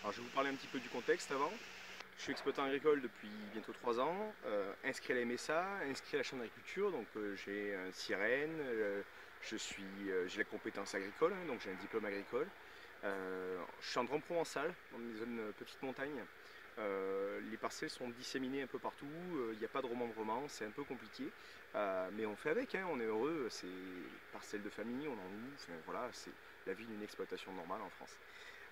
Alors je vais vous parler un petit peu du contexte avant. Je suis exploitant agricole depuis bientôt 3 ans, inscrit à la MSA, inscrit à la Chambre d'agriculture, donc j'ai un sirène, j'ai la compétence agricole, hein, donc j'ai un diplôme agricole. Je suis en Drôme provençal, dans une zone petite montagne. Les parcelles sont disséminées un peu partout, il n'y a pas de remembrement, c'est un peu compliqué, mais on fait avec, hein, on est heureux, c'est parcelles de famille, on en loue, enfin, voilà, c'est la vie d'une exploitation normale en France.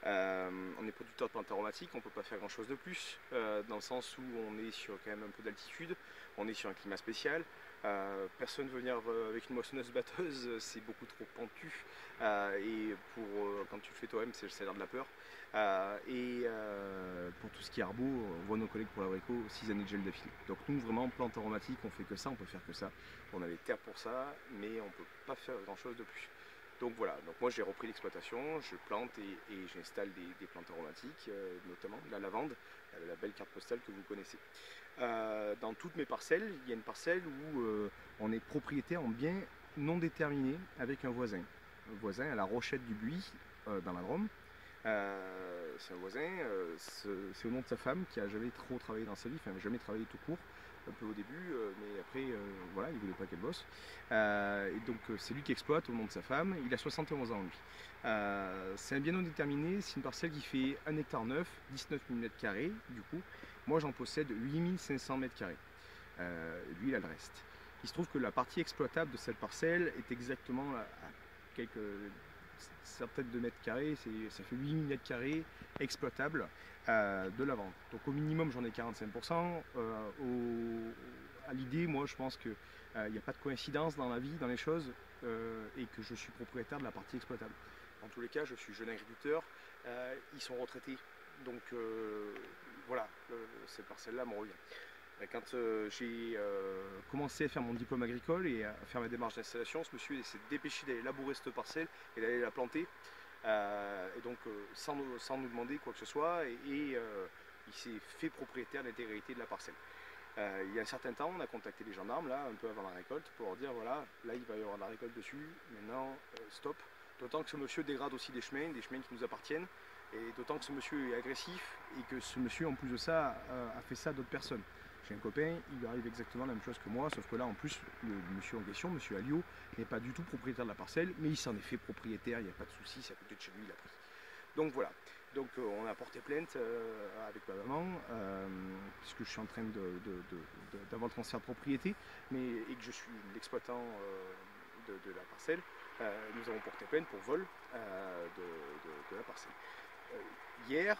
On est producteur de plantes aromatiques, on ne peut pas faire grand chose de plus, dans le sens où on est sur quand même un peu d'altitude, on est sur un climat spécial. Personne ne veut venir avec une moissonneuse batteuse, c'est beaucoup trop pentu. Et quand tu le fais toi-même, c'est l'air de la peur. Pour tout ce qui est arbo, on voit nos collègues pour l'abricot 6 années de gel d'affilée. Donc nous, vraiment, plantes aromatiques, on fait que ça, on peut faire que ça. On a les terres pour ça, mais on ne peut pas faire grand chose de plus. Donc voilà, donc moi j'ai repris l'exploitation, je plante et j'installe des plantes aromatiques, notamment la lavande, la belle carte postale que vous connaissez. Dans toutes mes parcelles, il y a une parcelle où on est propriétaire en bien non déterminé avec un voisin. Un voisin à la Rochette du Buis, dans la Drôme. C'est un voisin, c'est au nom de sa femme qui a jamais trop travaillé dans sa vie, enfin jamais travaillé tout court, un peu au début, mais après voilà, il voulait pas qu'elle bosse. Et donc c'est lui qui exploite au nom de sa femme, il a 71 ans lui. C'est un bien non déterminé, c'est une parcelle qui fait 1 hectare 9, 19 000 m², du coup, moi j'en possède 8 500 m². Lui il a le reste. Il se trouve que la partie exploitable de cette parcelle est exactement à quelques centaines de mètres carrés, ça fait 8000 mètres carrés exploitables de la vente. Donc au minimum j'en ai 45%. À l'idée, moi je pense qu'il n'y a pas de coïncidence dans la vie, dans les choses, et que je suis propriétaire de la partie exploitable. En tous les cas, je suis jeune agriculteur, ils sont retraités, donc voilà, cette parcelle-là me revient. Quand j'ai commencé à faire mon diplôme agricole et à faire ma démarche d'installation, ce monsieur s'est dépêché d'aller labourer cette parcelle et d'aller la planter. Et donc sans nous demander quoi que ce soit, il s'est fait propriétaire de l'intégralité de la parcelle. Il y a un certain temps, on a contacté les gendarmes, là, un peu avant la récolte, pour leur dire voilà, là il va y avoir de la récolte dessus, maintenant stop. D'autant que ce monsieur dégrade aussi des chemins qui nous appartiennent, et d'autant que ce monsieur est agressif et que ce monsieur, en plus de ça, a fait ça à d'autres personnes. J'ai un copain, il lui arrive exactement la même chose que moi, sauf que là, en plus, le monsieur en question, monsieur Alliot, n'est pas du tout propriétaire de la parcelle, mais il s'en est fait propriétaire, il n'y a pas de souci, c'est à côté de chez lui, il a pris. Donc voilà, donc on a porté plainte avec ma maman, puisque je suis en train d'avoir le transfert de propriété, et que je suis l'exploitant de la parcelle. Nous avons porté plainte pour vol de la parcelle. Hier,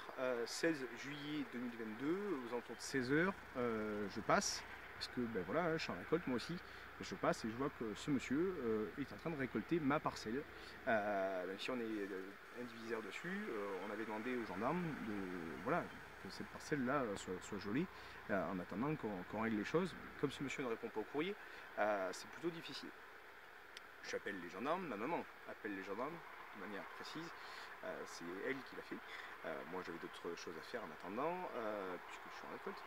16 juillet 2022, aux alentours de 16 h, je passe, parce que ben voilà, je suis en récolte moi aussi, je passe et je vois que ce monsieur est en train de récolter ma parcelle. Même si on est indivisaire dessus, on avait demandé aux gendarmes voilà, que cette parcelle-là soit jolie, en attendant qu'on règle les choses. Comme ce monsieur ne répond pas au courrier, c'est plutôt difficile. J'appelle les gendarmes, ma maman appelle les gendarmes de manière précise, c'est elle qui l'a fait. Moi j'avais d'autres choses à faire en attendant, puisque je suis en récolte.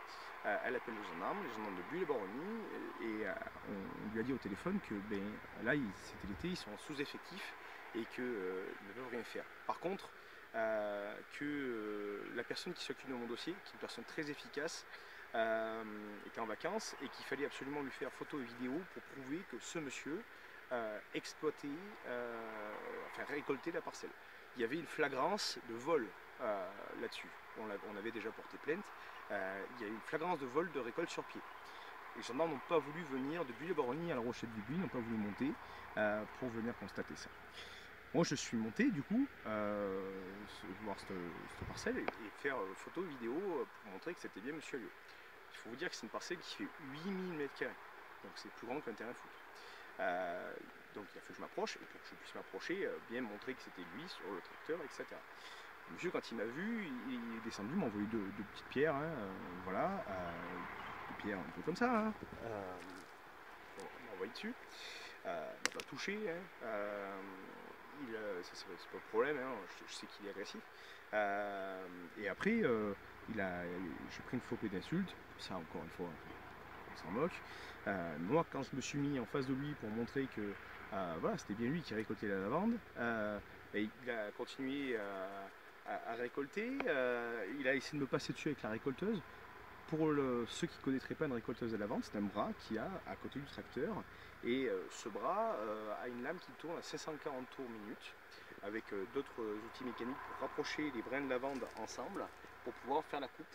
Elle appelle les gendarmes de Buis-les-Baronnies, et on lui a dit au téléphone que ben, là c'était l'été, ils sont en sous-effectif et qu'ils ne peuvent rien faire. Par contre, que la personne qui s'occupe de mon dossier, qui est une personne très efficace, était en vacances et qu'il fallait absolument lui faire photo et vidéo pour prouver que ce monsieur exploiter, enfin récolter la parcelle. Il y avait une flagrance de vol là-dessus. On avait déjà porté plainte. Il y a eu une flagrance de vol de récolte sur pied. Les gendarmes n'ont pas voulu venir de Buis-les-Baronnies à la Rochette du Buis, n'ont pas voulu monter pour venir constater ça. Moi je suis monté du coup voir cette parcelle et faire photo, vidéo pour montrer que c'était bien monsieur Alliot. Il faut vous dire que c'est une parcelle qui fait 8000 m², donc c'est plus grand qu'un terrain de foot. Donc il a fallu que je m'approche, et pour que je puisse m'approcher, bien montrer que c'était lui sur le tracteur, etc. Le monsieur, quand il m'a vu, il est descendu, m'a envoyé deux petites pierres, hein, voilà, des pierres un peu comme ça, hein. Bon, on m'a envoyé dessus, il m'a pas touché, hein, c'est pas le problème, hein, je sais qu'il est agressif. Et après, j'ai pris une flopée d'insultes, ça encore une fois, on s'en moque. Moi, quand je me suis mis en face de lui pour montrer que voilà, c'était bien lui qui récoltait la lavande, et il a continué à récolter. Il a essayé de me passer dessus avec la récolteuse. Pour ceux qui ne connaîtraient pas une récolteuse à la vente, c'est un bras qu'il y a à côté du tracteur. Et ce bras a une lame qui tourne à 540 tours minute, avec d'autres outils mécaniques pour rapprocher les brins de lavande ensemble pour pouvoir faire la coupe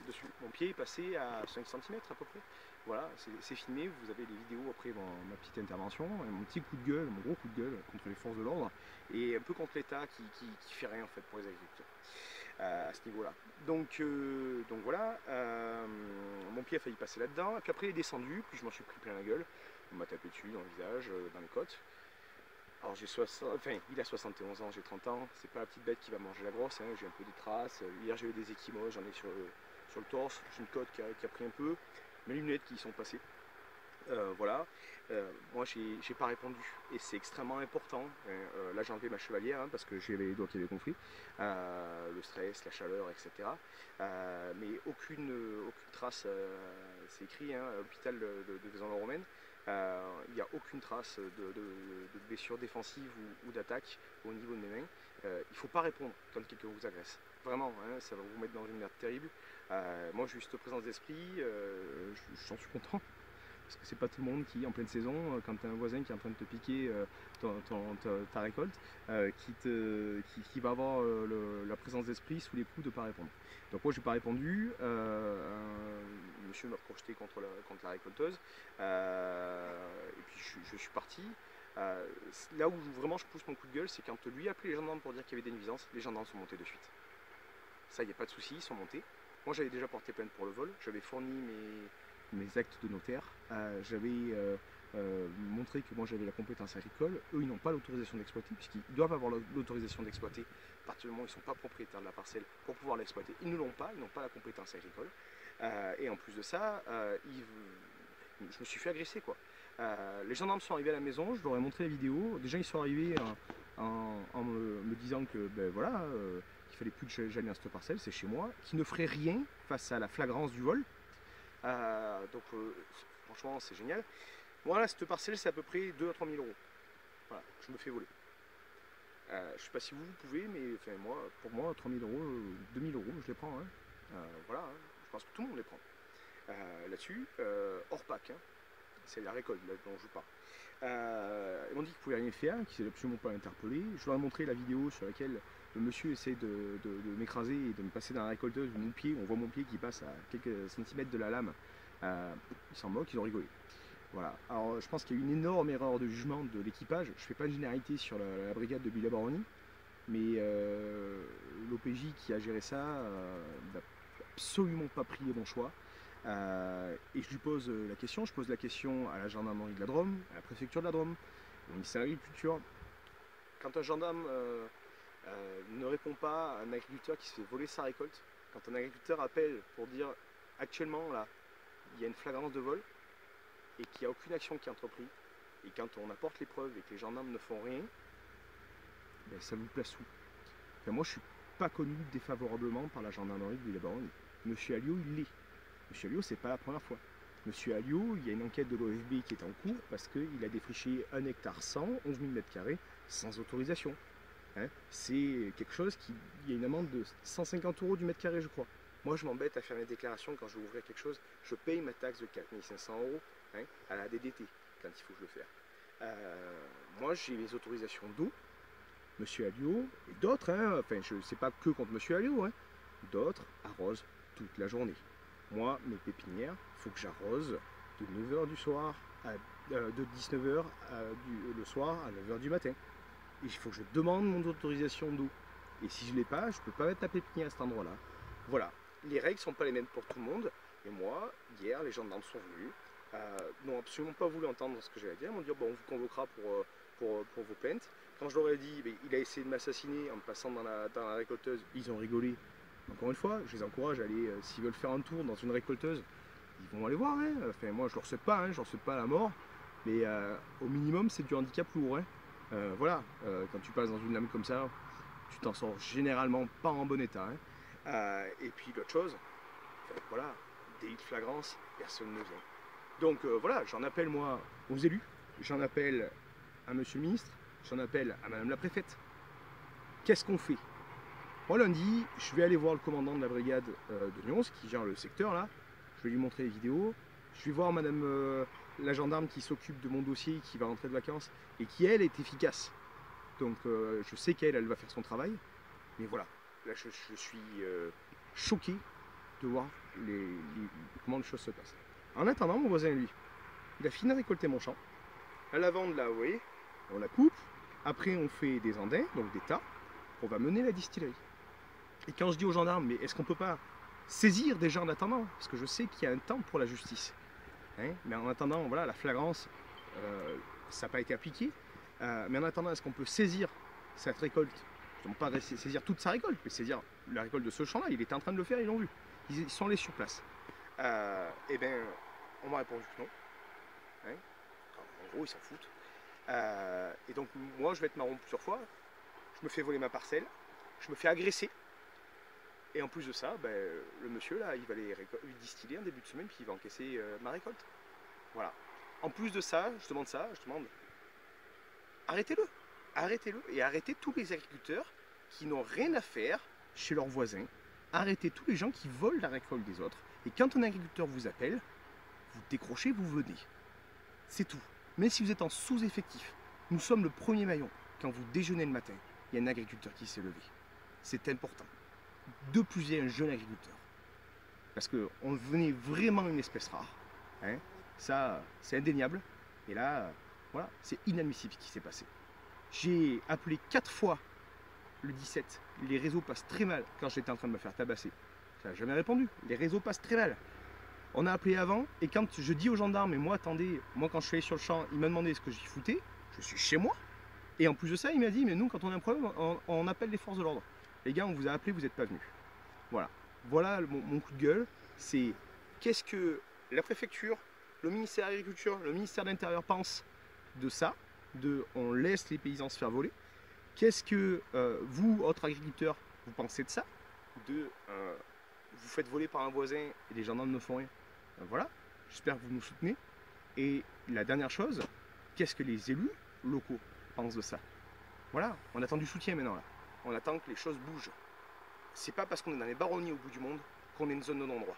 dessus. Mon pied est passé à 5 cm à peu près. Voilà, c'est filmé, vous avez les vidéos après dans ma petite intervention, et mon petit coup de gueule, mon gros coup de gueule contre les forces de l'ordre, et un peu contre l'État qui fait rien en fait pour les agriculteurs. À ce niveau-là. Donc voilà, mon pied a failli passer là-dedans, et puis après il est descendu, puis je m'en suis pris plein la gueule, on m'a tapé dessus dans le visage, dans les côtes. Alors il a 71 ans, j'ai 30 ans, c'est pas la petite bête qui va manger la grosse, hein. J'ai un peu des traces, hier j'ai eu des ecchymoses, j'en ai sur le torse, j'ai une côte qui a pris un peu, mes lunettes qui y sont passées. Voilà, moi j'ai pas répondu et c'est extrêmement important. Là j'ai enlevé ma chevalière parce que j'avais les doigts qui avaient compris, le stress, la chaleur, etc. Mais aucune trace, c'est écrit, hôpital de Vaison-la-Romaine, il n'y a aucune trace de blessure défensive ou d'attaque au niveau de mes mains. Il ne faut pas répondre quand quelqu'un vous agresse. Vraiment, ça va vous mettre dans une merde terrible. Moi j'ai eu cette présence d'esprit, j'en suis content. Parce que c'est pas tout le monde qui, en pleine saison, quand tu as un voisin qui est en train de te piquer ta récolte, qui va avoir la présence d'esprit sous les coups de ne pas répondre. Donc moi je n'ai pas répondu, monsieur m'a projeté contre la récolteuse, et puis je suis parti. Là où vraiment je pousse mon coup de gueule, c'est quand lui a appelé les gendarmes pour dire qu'il y avait des nuisances, les gendarmes sont montés de suite. Ça, il n'y a pas de souci, ils sont montés. Moi j'avais déjà porté plainte pour le vol, j'avais fourni mes actes de notaire, j'avais montré que moi j'avais la compétence agricole. Eux ils n'ont pas l'autorisation d'exploiter, puisqu'ils doivent avoir l'autorisation d'exploiter à partir du moment où ils ne sont pas propriétaires de la parcelle pour pouvoir l'exploiter. Ils ne l'ont pas, ils n'ont pas la compétence agricole, et en plus de ça, je me suis fait agresser quoi. Les gendarmes sont arrivés à la maison, je leur ai montré la vidéo. Déjà ils sont arrivés en me disant que ben voilà, qu'il fallait plus que j'aille dans cette parcelle, c'est chez moi, qu'ils ne feraient rien face à la flagrance du vol. Franchement c'est génial. Voilà, cette parcelle c'est à peu près 2 à 3 000 euros. Voilà, je me fais voler. Je sais pas si vous pouvez, mais enfin, pour moi 3 000 euros, 2 000 euros je les prends. Voilà, je pense que tout le monde les prend. Là-dessus, hors pack, c'est la récolte là, dont je vous parle. Ils m'ont dit qu'ils ne pouvaient rien faire, qu'ils n'étaient absolument pas interpellés. Je leur ai montré la vidéo sur laquelle le monsieur essaie de m'écraser et de me passer dans la récolteuse mon pied. On voit mon pied qui passe à quelques centimètres de la lame. Ils s'en moquent, ils ont rigolé. Voilà. Alors je pense qu'il y a eu une énorme erreur de jugement de l'équipage. Je ne fais pas de généralité sur la brigade de Billy Baroni, mais l'OPJ qui a géré ça n'a absolument pas pris les bons choix. Et je lui pose la question, je pose la question à la gendarmerie de la Drôme, à la préfecture de la Drôme, au ministère de l'Agriculture. Quand un gendarme ne répond pas à un agriculteur qui se fait voler sa récolte, quand un agriculteur appelle pour dire actuellement là, il y a une flagrance de vol et qu'il n'y a aucune action qui est entreprise, et quand on apporte les preuves et que les gendarmes ne font rien, ben ça vous place où? Enfin, moi je ne suis pas connu défavorablement par la gendarmerie de Villers-Baroni. Monsieur Alliot il l'est. Monsieur Alliot, c'est pas la première fois. Monsieur Alliot, il y a une enquête de l'OFB qui est en cours parce qu'il a défriché 1 hectare 100, 11 000 m² sans autorisation. C'est quelque chose il y a une amende de 150 € du mètre carré, je crois. Moi, je m'embête à faire mes déclarations quand je veux ouvrir quelque chose. Je paye ma taxe de 4 500 € à la DDT quand il faut que je le fasse. Moi, j'ai les autorisations d'eau. Monsieur Alliot et d'autres, enfin, je ne sais pas que contre Monsieur Alliot, d'autres arrosent toute la journée. Moi, mes pépinières, il faut que j'arrose de 9 h du soir, de 19 h le soir à 9 h du matin. Et il faut que je demande mon autorisation d'eau. Et si je ne l'ai pas, je ne peux pas mettre la pépinière à cet endroit-là. Voilà, les règles ne sont pas les mêmes pour tout le monde. Et moi, hier, les gendarmes sont venus, n'ont absolument pas voulu entendre ce que j'allais dire. Ils m'ont dit, bon, on vous convoquera pour vos plaintes. Quand je leur ai dit, il a essayé de m'assassiner en me passant dans la récolteuse, ils ont rigolé. Encore une fois, je les encourage à aller, s'ils veulent faire un tour dans une récolteuse, ils vont aller voir. Enfin, moi, je leur souhaite pas, je leur souhaite pas la mort, mais au minimum, c'est du handicap lourd. Voilà, quand tu passes dans une lame comme ça, tu t'en sors généralement pas en bon état. Et puis l'autre chose, voilà, délit de flagrance, personne ne vient. Donc voilà, j'en appelle moi aux élus, j'en appelle à monsieur le ministre, j'en appelle à madame la préfète. Qu'est-ce qu'on fait? Moi lundi, je vais aller voir le commandant de la brigade de Nyons qui gère le secteur là. Je vais lui montrer les vidéos. Je vais voir madame la gendarme qui s'occupe de mon dossier, qui va rentrer de vacances et qui elle est efficace. Donc je sais qu'elle, elle va faire son travail. Mais voilà, là je suis choqué de voir comment les choses se passent. En attendant, mon voisin lui, il a fini de récolter mon champ. La lavande là, vous voyez, on la coupe. Après on fait des andins, donc des tas. On va mener la distillerie. Et quand je dis aux gendarmes, mais est-ce qu'on ne peut pas saisir des gens en attendant? Parce que je sais qu'il y a un temps pour la justice. Hein, mais en attendant, voilà, la flagrance, ça n'a pas été appliqué. Mais en attendant, est-ce qu'on peut saisir cette récolte? Non pas saisir toute sa récolte, mais saisir la récolte de ce champ-là. Il était en train de le faire, ils l'ont vu. Ils sont allés sur place. Et bien, on m'a répondu que non. Hein, en gros, ils s'en foutent. Et donc, moi, je vais être marron plusieurs fois. Je me fais voler ma parcelle. Je me fais agresser. Et en plus de ça, ben, le monsieur là, il va les distiller en début de semaine, puis il va encaisser ma récolte. Voilà. En plus de ça, je demande arrêtez-le. Arrêtez-le. Et arrêtez tous les agriculteurs qui n'ont rien à faire chez leurs voisins. Arrêtez tous les gens qui volent la récolte des autres. Et quand un agriculteur vous appelle, vous décrochez, vous venez. C'est tout. Même si vous êtes en sous-effectif, nous sommes le premier maillon. Quand vous déjeunez le matin, il y a un agriculteur qui s'est levé. C'est important. De plus, il y a un jeune agriculteur. Parce qu'on devenait vraiment une espèce rare. Hein. Ça, c'est indéniable. Et là, voilà, c'est inadmissible ce qui s'est passé. J'ai appelé 4 fois le 17. Les réseaux passent très mal quand j'étais en train de me faire tabasser. Ça n'a jamais répondu. Les réseaux passent très mal. On a appelé avant, et quand je dis aux gendarmes, mais moi, attendez, moi quand je suis allé sur le champ, il m'a demandé ce que j'y foutais. Je suis chez moi. Et en plus de ça, il m'a dit, mais nous, quand on a un problème, on appelle les forces de l'ordre. Les gars, on vous a appelé, vous n'êtes pas venus. Voilà. Voilà mon coup de gueule. C'est qu'est-ce que la préfecture, le ministère de l'Agriculture, le ministère de l'Intérieur pensent de ça, de on laisse les paysans se faire voler. Qu'est-ce que vous, autres agriculteurs, vous pensez de ça? De vous faites voler par un voisin et les gendarmes ne font rien. Voilà. J'espère que vous nous soutenez. Et la dernière chose, qu'est-ce que les élus locaux pensent de ça? Voilà. On attend du soutien maintenant là. On attend que les choses bougent. C'est pas parce qu'on est dans les baronnies au bout du monde qu'on est une zone de non-droit.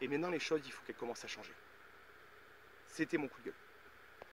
Et maintenant les choses, il faut qu'elles commencent à changer. C'était mon coup de gueule.